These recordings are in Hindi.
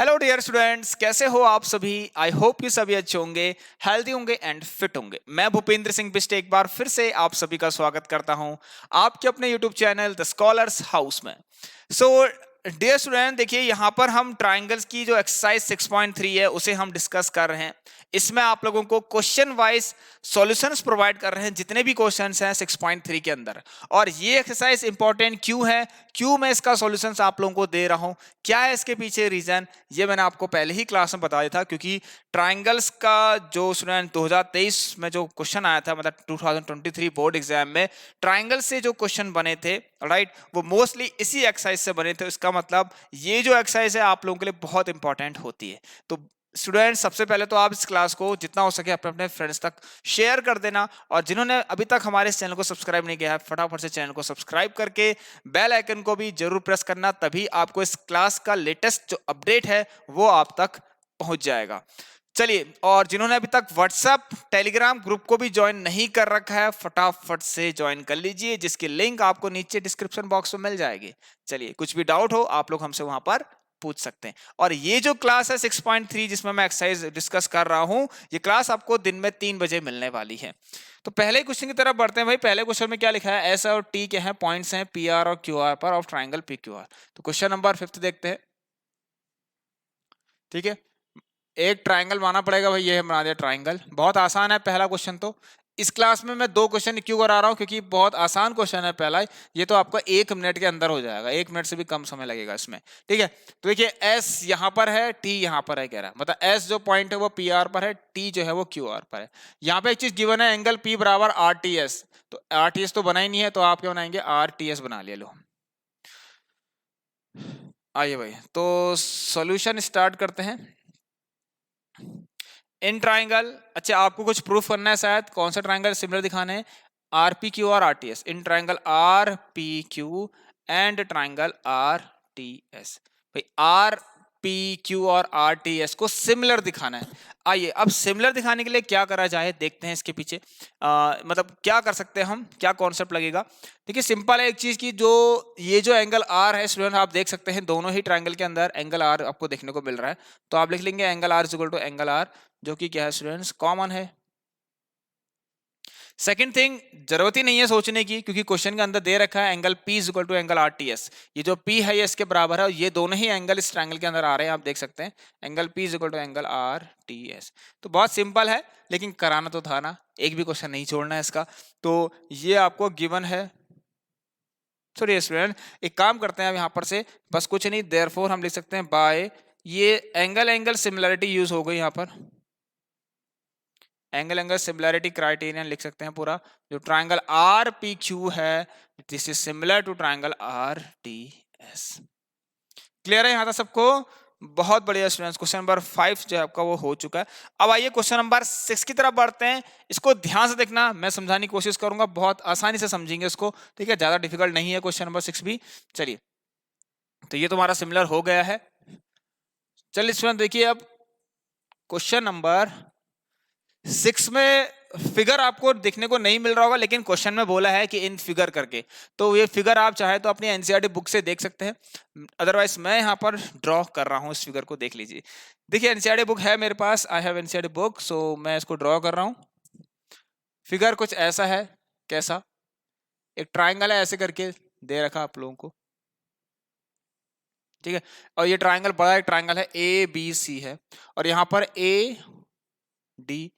हेलो डियर स्टूडेंट्स, कैसे हो आप सभी। आई होप कि सभी अच्छे होंगे, हेल्दी होंगे एंड फिट होंगे। मैं भूपेंद्र सिंह बिष्ट एक बार फिर से आप सभी का स्वागत करता हूं आपके अपने YouTube channel the scholars house में। सो डियर स्टूडेंट, देखिए यहाँ पर हम ट्राइंगल्स की जो एक्सरसाइज 6.3 है उसे हम डिस्कस कर रहे हैं। इसमें आप लोगों को क्वेश्चन वाइज सॉल्यूशंस प्रोवाइड कर रहे हैं जितने भी क्वेश्चंस हैं 6.3 के अंदर। और ये एक्सरसाइज इंपॉर्टेंट क्यों है, क्यों मैं इसका सॉल्यूशंस आप लोगों को दे रहा हूं, क्या है इसके पीछे रीजन, ये मैंने आपको पहले ही क्लास में बताया था। क्योंकि ट्राइंगल्स का जो स्टूडेंट 2023 में जो क्वेश्चन आया था, मतलब 2023 बोर्ड एग्जाम में ट्राइंगल से जो क्वेश्चन बने थे, राइट, वो मोस्टली इसी एक्सरसाइज से बने थे। इसका मतलब ये जो एक्सरसाइज है आप लोगों के लिए बहुत इंपॉर्टेंट होती है। तो स्टूडेंट्स, सबसे पहले तो आप इस क्लास को जितना हो सके अपने अपने फ्रेंड्स तक शेयर कर देना। और जिन्होंने अभी तक हमारे इस चैनल को सब्सक्राइब नहीं किया है, फटाफट से चैनल को सब्सक्राइब करके बेल आइकन को भी जरूर प्रेस करना, तभी आपको इस क्लास का लेटेस्ट जो अपडेट है वो आप तक पहुंच जाएगा। चलिए, और जिन्होंने अभी तक व्हाट्सएप टेलीग्राम ग्रुप को भी ज्वाइन नहीं कर रखा है, फटाफट से ज्वाइन कर लीजिए, जिसकी लिंक आपको नीचे डिस्क्रिप्शन बॉक्स में मिल जाएगी। चलिए, कुछ भी डाउट हो आप लोग हमसे वहां पर पूछ सकते हैं। और ये जो क्लास है 6.3 जिसमें मैं एक्सरसाइज डिस्कस कर रहा हूं, ये क्लास आपको दिन में 3 बजे मिलने वाली है। तो पहले क्वेश्चन की तरफ बढ़ते हैं भाई। पहले क्वेश्चन में क्या लिखा है, एस और टी के हैं पॉइंट्स हैं पी आर और क्यू आर पर of triangle P Q R. तो क्वेश्चन नंबर 5 देखते हैं। ठीक है, एक ट्राइंगल बनाना पड़ेगा भाई। ये हम बना दिया ट्राइंगल, बहुत आसान है पहला क्वेश्चन। तो इस क्लास में मैं 2 क्वेश्चन क्यों करा रहा हूं, क्योंकि बहुत आसान क्वेश्चन है पहला। ये तो आपका 1 मिनट के अंदर हो जाएगा, 1 मिनट से भी कम समय लगेगा इसमें। ठीक है, तो देखिए एस यहां पर है, टी यहां पर है, कह रहा है मतलब एस जो पॉइंट है वो पी आर पर है, टी जो है वो क्यू आर पर है। यहाँ पे एक चीज गिवन है, एंगल पी बराबर आर टी एस। तो आर टी एस तो बना ही नहीं है, तो आप क्या बनाएंगे, आर टी एस बना लिया। लो आइए भाई, तो सॉल्यूशन स्टार्ट करते हैं। इन ट्राइंगल, अच्छा आपको कुछ प्रूफ करना है शायद, कौन सा ट्राइंगल सिमिलर दिखाने हैं, आर पी क्यू और are T S. In triangle R P Q and triangle R T S. भाई आर पी क्यू और आर टी एस को सिमिलर दिखाना है। आइए, अब सिमिलर दिखाने के लिए क्या करा जाए, देखते हैं इसके पीछे मतलब क्या कर सकते हैं हम, क्या कॉन्सेप्ट लगेगा। देखिए सिंपल है एक चीज की, जो ये जो एंगल आर है स्टूडेंट, आप देख सकते हैं दोनों ही ट्राइंगल के अंदर एंगल आर आपको देखने को मिल रहा है। तो आप लिख लेंगे angle R is equal to angle R, जो कि क्या है स्टूडेंट्स, कॉमन है। सेकंड थिंग, जरूरत ही नहीं है सोचने की, क्योंकि क्वेश्चन के अंदर दे रखा है angle P is equal to angle R T S. ये जो P है ये इसके बराबर है, और ये दोनों ही एंगल इस ट्रायंगल के अंदर आ रहे हैं, आप देख सकते हैं angle P is equal to angle R T S. तो बहुत सिंपल है, लेकिन कराना तो था ना, एक भी क्वेश्चन नहीं छोड़ना है इसका। तो ये आपको गिवन है। सॉरी स्टूडेंट, एक काम करते हैं अब यहाँ पर से, बस कुछ नहीं, देयरफॉर हम लिख सकते हैं बाय, ये एंगल एंगल सिमिलरिटी यूज हो गई यहाँ पर, एंगल एंगल सिमिलरिटी क्राइटेरियन लिख सकते हैं पूरा। जो ट्राइंगल आर पी क्यू है, this is similar to triangle R T S. Clear है यहाँ तक सबको? बहुत बढ़िया स्टूडेंट्स, क्वेश्चन नंबर 5 जो है आपका वो हो चुका है। अब आइए क्वेश्चन नंबर 6 की तरफ बढ़ते हैं। इसको ध्यान से देखना, मैं समझाने की कोशिश करूंगा, बहुत आसानी से समझेंगे इसको। ठीक है, ज्यादा डिफिकल्ट नहीं है क्वेश्चन नंबर 6 भी। चलिए, तो ये तुम्हारा सिमिलर हो गया है। चलिए स्टूडेंट देखिए, अब क्वेश्चन नंबर 6 में फिगर आपको देखने को नहीं मिल रहा होगा, लेकिन क्वेश्चन में बोला है कि इन फिगर करके। तो ये फिगर आप चाहे तो अपनी एनसीईआरटी बुक से देख सकते हैं, अदरवाइज मैं यहाँ पर ड्रॉ कर रहा हूँ इस फिगर को, देख लीजिए। देखिए एनसीईआरटी बुक है मेरे पास, आई हैव एनसीईआरटी बुक, सो मैं इसको ड्रॉ कर रहा हूँ। फिगर कुछ ऐसा है, कैसा, एक ट्राइंगल है ऐसे करके दे रखा आप लोगों को। ठीक है, और ये ट्राइंगल बड़ा एक ट्राइंगल है, ए बी सी है, और यहाँ पर ए डी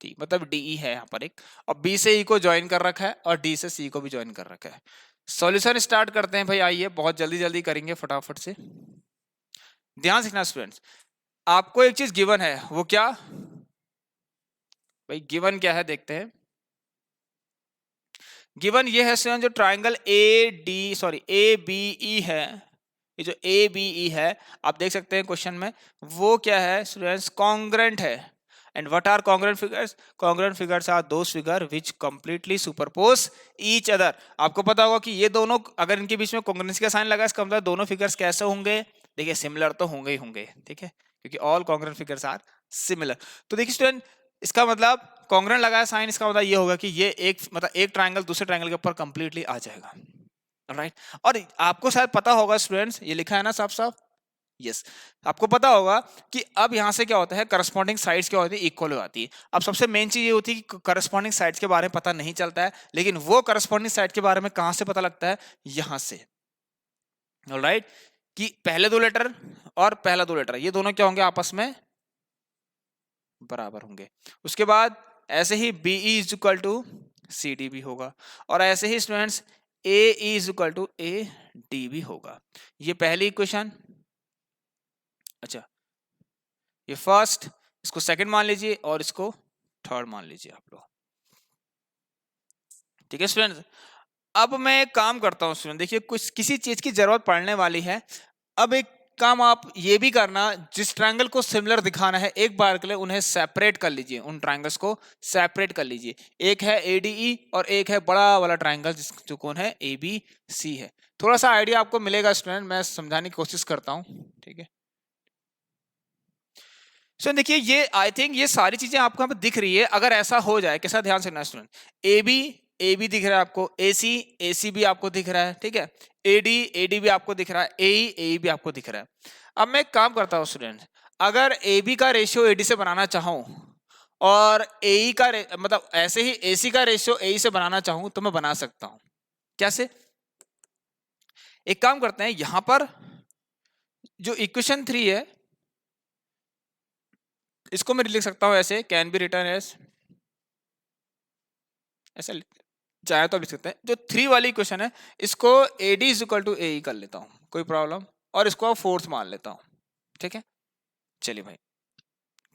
टी मतलब डीई है यहाँ पर एक, और बी से ई को ज्वाइन कर रखा है, और डी से सी को भी ज्वाइन कर रखा है। सॉल्यूशन स्टार्ट करते हैं भाई। आइए, बहुत जल्दी जल्दी करेंगे फटाफट से। ध्यान सीखना स्टूडेंट्स, आपको एक चीज गिवन है, वो क्या भाई, गिवन क्या है देखते हैं। गिवन ये है स्टूडेंट, जो ट्राइंगल ए बी ई है, ये जो ए बी ई है आप देख सकते हैं क्वेश्चन में, वो क्या है स्टूडेंट्स, कॉन्ग्रेंट है। And what are congruent figures? Congruent figures are those figure which completely superpose each other. आपको पता होगा कि ये दोनों, अगर इनके बीच में congruency का साइन लगा, इसका मतलब दोनों फिगर्स कैसे होंगे, देखिए सिमिलर तो होंगे ही होंगे। ठीक है, क्योंकि all congruent figures are similar। तो देखिए स्टूडेंट, इसका मतलब congruent लगा है साइन, इसका मतलब ये होगा कि ये एक, मतलब एक ट्राइंगल दूसरे ट्राइंगल के ऊपर कंप्लीटली आ जाएगा। राइट, और आपको शायद पता होगा स्टूडेंट्स, ये लिखा है ना साफ साफ, यस, आपको पता होगा कि अब यहां से क्या होता है, करस्पॉन्डिंग साइड्स क्या होती है, इक्वल हो जाती है। अब सबसे मेन चीज ये होती है कि करस्पॉन्डिंग साइड्स के बारे में पता नहीं चलता है, लेकिन वो करस्पॉन्डिंग साइड के बारे में कहां से पता लगता है, यहां से। ऑलराइट, कि पहले दो लेटर और पहला दो लेटर ये दोनों क्या होंगे, आपस में बराबर होंगे। उसके बाद ऐसे ही B is equal to C D भी होगा, और ऐसे ही students A is equal to A D भी होगा। ये पहली इक्वेशन। अच्छा, ये फर्स्ट, इसको सेकंड मान लीजिए और इसको थर्ड मान लीजिए आप लोग। ठीक है स्टूडेंट्स, अब मैं एक काम करता हूं स्टूडेंट, देखिए कुछ किसी चीज की जरूरत पड़ने वाली है। अब एक काम आप ये भी करना, जिस ट्रायंगल को सिमिलर दिखाना है एक बार के लिए उन्हें सेपरेट कर लीजिए, उन ट्रायंगल्स को सेपरेट कर लीजिए। एक है एडीई और एक है बड़ा वाला ट्रायंगल जो कौन है, एबीसी है। थोड़ा सा आइडिया आपको मिलेगा स्टूडेंट, मैं समझाने की कोशिश करता हूं। ठीक है, सो देखिए ये आई थिंक ये सारी चीजें आपको यहाँ पे दिख रही है। अगर ऐसा हो जाए, कैसा ध्यान से स्टूडेंट, ए बी दिख रहा है आपको, ए सी भी आपको दिख रहा है, ठीक है, ए डी भी आपको दिख रहा है, ए भी आपको दिख रहा है। अब मैं एक काम करता हूँ स्टूडेंट, अगर ए बी का रेशियो ए डी से बनाना चाहूँ और ए का मतलब ऐसे ही ए सी का रेशियो ए से बनाना चाहूँ तो मैं बना सकता हूँ। कैसे? एक काम करते हैं, यहां पर जो इक्वेशन 3 है इसको मैं लिख सकता हूं ऐसे, कैन बी रिटर्न एज, ऐसा चाहे तो लिख सकते हैं। जो 3 वाली क्वेश्चन है इसको A D is equal to A कर लेता हूं, कोई प्रॉब्लम, और इसको फोर्थ मान लेता हूं। ठीक है, चलिए भाई,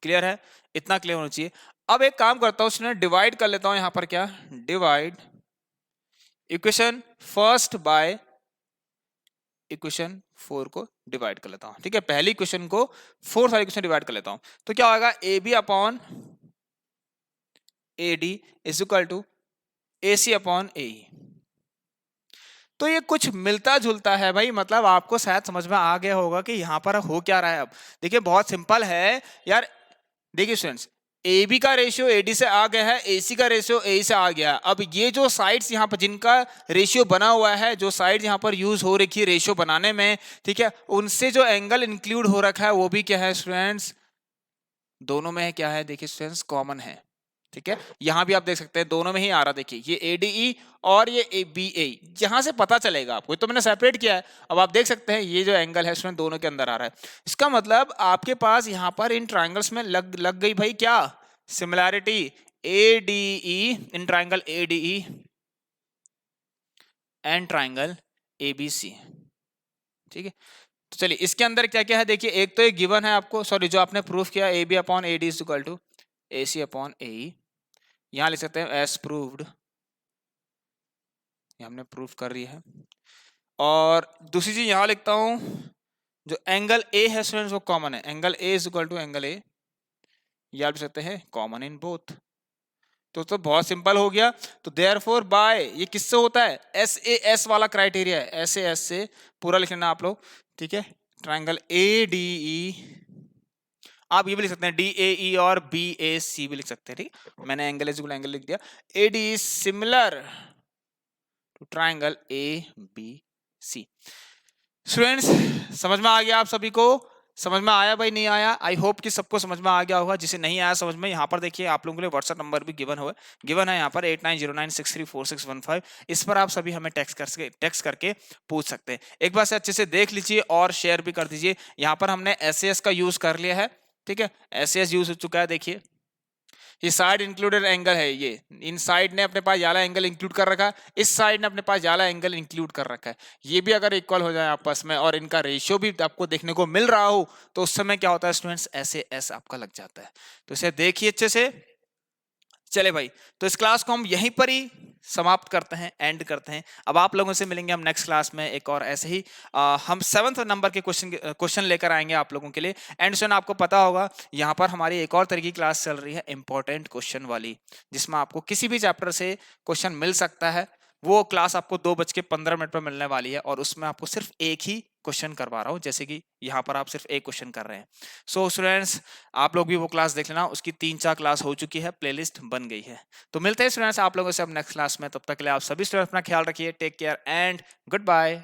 क्लियर है, इतना क्लियर होना चाहिए। अब एक काम करता हूं, उसने डिवाइड कर लेता हूं यहां पर, क्या divide equation first by equation 4 को डिवाइड कर लेता हूं। ठीक है, पहली इक्वेशन को फोर्थ वाली इक्वेशन डिवाइड कर लेता हूं, तो क्या होगा, A B upon A D is equal to A C upon A. तो ये कुछ मिलता जुलता है भाई, मतलब आपको शायद समझ में आ गया होगा कि यहां पर हो क्या रहा है। अब देखिए बहुत सिंपल है यार, देखिए स्टूडेंट्स, ए बी का रेशियो ए डी से आ गया है, ए सी का रेशियो ए से आ गया है। अब ये जो साइड्स यहाँ पर जिनका रेशियो बना हुआ है, जो साइड यहाँ पर यूज हो रखी है रेशियो बनाने में, ठीक है, उनसे जो एंगल इंक्लूड हो रखा है वो भी क्या है स्टूडेंट्स, दोनों में है क्या है, देखिए स्टूडेंट्स कॉमन है। ठीक है, यहां भी आप देख सकते हैं दोनों में ही आ रहा, देखिए ये एडीई और ये ए यहां से पता चलेगा आपको, तो मैंने सेपरेट किया है। अब आप देख सकते हैं ये जो एंगल है स्टूडेंट दोनों के अंदर आ रहा है। इसका मतलब आपके पास यहां पर इन ट्रायंगल्स में लग गई भाई क्या, similarity, ADE in triangle ADE and triangle ABC. ठीक है, तो चलिए इसके अंदर क्या क्या है देखिए, एक तो ये गिवन है आपको, सॉरी जो आपने प्रूफ किया, A B upon A D is equal to A C upon A, यहां लिख सकते हैं एस प्रूव्ड, ये हमने प्रूफ कर रही है। और दूसरी चीज यहां लिखता हूं, जो एंगल ए है स्टूडेंट्स वो कॉमन है, angle A is equal to angle A, ये आप लिख सकते हैं कॉमन इन बोथ। तो बहुत सिंपल हो गया। तो देयरफॉर बाय, ये किससे होता है, एस ए एस वाला क्राइटेरिया है, एस ए एस से पूरा लिख लेना आप लोग। ठीक है, ट्रायंगल ए डी ई, आप ये भी लिख सकते हैं डी ए ई और बी ए सी भी लिख सकते हैं। ठीक, मैंने एंगल इज इक्वल एंगल लिख दिया, A D is similar to triangle A B C. Students समझ में आ गया आप सभी को, समझ में आया भाई, नहीं आया, आई होप कि सबको समझ में आ गया होगा। जिसे नहीं आया समझ में, यहाँ पर देखिए आप लोगों के लिए व्हाट्सएप नंबर भी गिवन है यहाँ पर 8909634615, इस पर आप सभी हमें टेक्स्ट करके पूछ सकते हैं। एक बार से अच्छे से देख लीजिए और शेयर भी कर दीजिए। यहाँ पर हमने एसएस का यूज कर लिया है, ठीक है, एसएस यूज हो चुका है। देखिए ये साइड इंक्लूडेड एंगल है, ये इन साइड ने अपने पास वाला एंगल इंक्लूड कर रखा है, इस साइड ने अपने पास वाला एंगल इंक्लूड कर रखा है। ये भी अगर इक्वल हो जाए आपस में और इनका रेशियो भी आपको देखने को मिल रहा हो, तो उस समय क्या होता है स्टूडेंट्स, ऐसे एस आपका लग जाता है। तो इसे देखिए अच्छे से। चले भाई, तो इस क्लास को हम यहीं पर ही समाप्त करते हैं, एंड करते हैं। अब आप लोगों से मिलेंगे हम नेक्स्ट क्लास में एक और ऐसे ही हम 7th नंबर के क्वेश्चन लेकर आएंगे आप लोगों के लिए। एंड सुन, आपको पता होगा यहाँ पर हमारी एक और तरह की क्लास चल रही है, इंपॉर्टेंट क्वेश्चन वाली, जिसमें आपको किसी भी चैप्टर से क्वेश्चन मिल सकता है। वो क्लास आपको 2:15 पर मिलने वाली है, और उसमें आपको सिर्फ एक ही क्वेश्चन करवा रहा हूँ, जैसे कि यहाँ पर आप सिर्फ एक क्वेश्चन कर रहे हैं। सो स्टूडेंट्स आप लोग भी वो क्लास देख लेना, उसकी 3-4 क्लास हो चुकी है, प्लेलिस्ट बन गई है। तो मिलते हैं स्टूडेंट्स आप लोगों से अब नेक्स्ट क्लास में, तब तक के लिए आप सभी स्टूडेंट्स अपना ख्याल रखिए, take care and good bye.